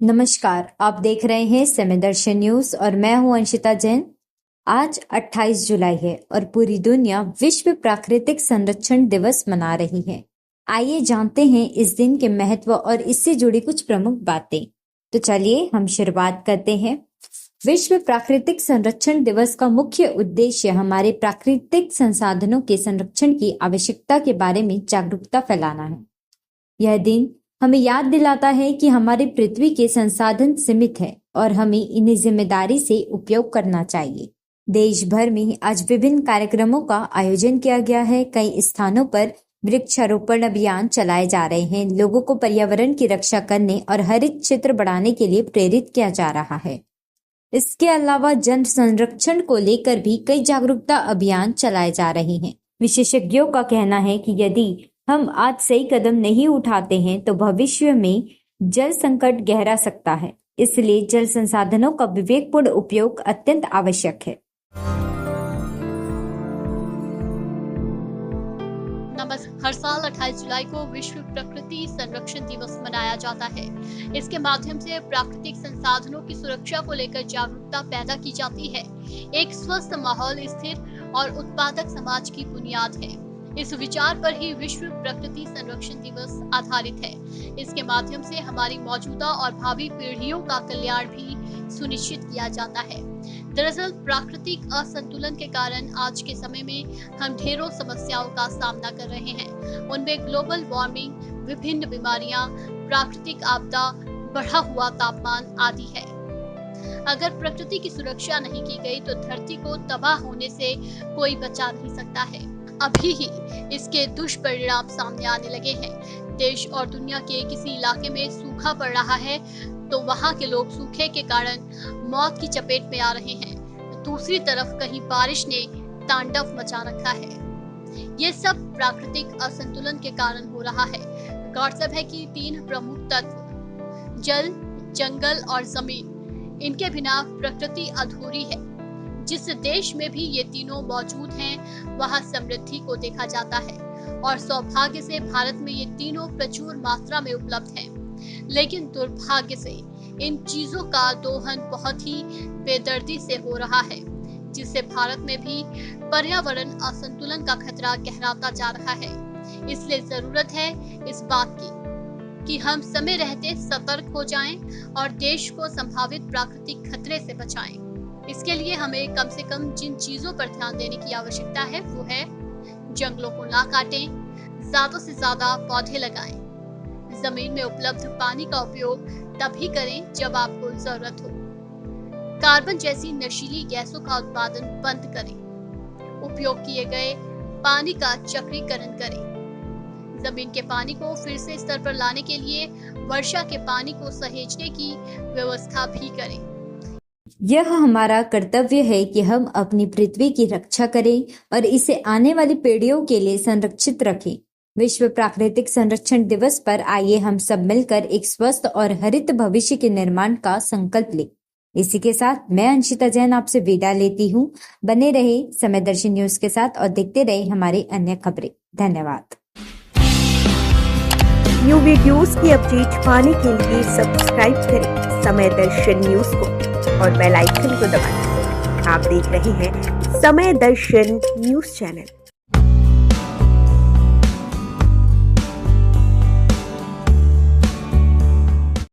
नमस्कार, आप देख रहे हैं समय दर्शन न्यूज और मैं हूं अंशिता जैन। आज 28 जुलाई है और पूरी दुनिया विश्व प्राकृतिक संरक्षण दिवस मना रही है। आइए जानते हैं इस दिन के महत्व और इससे जुड़ी कुछ प्रमुख बातें। तो चलिए हम शुरुआत करते हैं। विश्व प्राकृतिक संरक्षण दिवस का मुख्य उद्देश्य हमारे प्राकृतिक संसाधनों के संरक्षण की आवश्यकता के बारे में जागरूकता फैलाना है। यह दिन हमें याद दिलाता है कि हमारी पृथ्वी के संसाधन सीमित है और हमें इन्हें जिम्मेदारी से उपयोग करना चाहिए। देश भर में आज विभिन्न कार्यक्रमों का आयोजन किया गया है। कई स्थानों पर वृक्षारोपण अभियान चलाए जा रहे हैं। लोगों को पर्यावरण की रक्षा करने और हरित क्षेत्र बढ़ाने के लिए प्रेरित किया जा रहा है। इसके अलावा जल संरक्षण को लेकर भी कई जागरूकता अभियान चलाए जा रहे हैं। विशेषज्ञों का कहना है कि यदि हम आज सही कदम नहीं उठाते हैं तो भविष्य में जल संकट गहरा सकता है। इसलिए जल संसाधनों का विवेकपूर्ण उपयोग अत्यंत आवश्यक है। हर साल 28 जुलाई को विश्व प्रकृति संरक्षण दिवस मनाया जाता है। इसके माध्यम से प्राकृतिक संसाधनों की सुरक्षा को लेकर जागरूकता पैदा की जाती है। एक स्वस्थ माहौल स्थिर और उत्पादक समाज की बुनियाद है। इस विचार पर ही विश्व प्रकृति संरक्षण दिवस आधारित है। इसके माध्यम से हमारी मौजूदा और भावी पीढ़ियों का कल्याण भी सुनिश्चित किया जाता है। दरअसल प्राकृतिक असंतुलन के कारण आज के समय में हम ढेरों समस्याओं का सामना कर रहे हैं। उनमें ग्लोबल वार्मिंग, विभिन्न बीमारियां, प्राकृतिक आपदा, बढ़ा हुआ तापमान आदि है। अगर प्रकृति की सुरक्षा नहीं की गई तो धरती को तबाह होने से कोई बचा नहीं सकता है। अभी ही इसके दुष्परिणाम सामने आने लगे हैं। देश और दुनिया के किसी इलाके में सूखा पड़ रहा है तो वहां के लोग सूखे के कारण मौत की चपेट में आ रहे हैं। दूसरी तरफ कहीं बारिश ने तांडव मचा रखा है। ये सब प्राकृतिक असंतुलन के कारण हो रहा है। गौरतलब है कि 3 प्रमुख तत्व जल, जंगल और जमीन, इनके बिना प्रकृति अधूरी है। जिस देश में भी ये तीनों मौजूद हैं, वहाँ समृद्धि को देखा जाता है और सौभाग्य से भारत में ये तीनों प्रचुर मात्रा में उपलब्ध हैं। लेकिन दुर्भाग्य से इन चीजों का दोहन बहुत ही बेदर्दी से हो रहा है, जिससे भारत में भी पर्यावरण असंतुलन का खतरा गहराता जा रहा है। इसलिए जरूरत है इस बात की कि हम समय रहते सतर्क हो जाएं और देश को संभावित प्राकृतिक खतरे से बचाएं। इसके लिए हमें कम से कम जिन चीजों पर ध्यान देने की आवश्यकता है वो है जंगलों को ना काटें, ज्यादा से ज्यादा पौधे लगाएं, जमीन में उपलब्ध पानी का उपयोग तभी करें जब आपको जरूरत हो, कार्बन जैसी नशीली गैसों का उत्पादन बंद करें, उपयोग किए गए पानी का चक्रीकरण करें, जमीन के पानी को फिर से स्तर पर लाने के लिए वर्षा के पानी को सहेजने की व्यवस्था भी करें। यह हमारा कर्तव्य है कि हम अपनी पृथ्वी की रक्षा करें और इसे आने वाली पीढ़ियों के लिए संरक्षित रखें। विश्व प्राकृतिक संरक्षण दिवस पर आइए हम सब मिलकर एक स्वस्थ और हरित भविष्य के निर्माण का संकल्प लें। इसी के साथ मैं अंशिता जैन आपसे विदा लेती हूँ। बने रहे समय दर्शन न्यूज के साथ और देखते रहे हमारे अन्य खबरें। धन्यवाद। न्यू वीडियोस की अपडेट पाने के लिए सब्सक्राइब करें समय दर्शन न्यूज को और बेल आइकन को दबाएं। आप देख रहे हैं समय दर्शन न्यूज चैनल।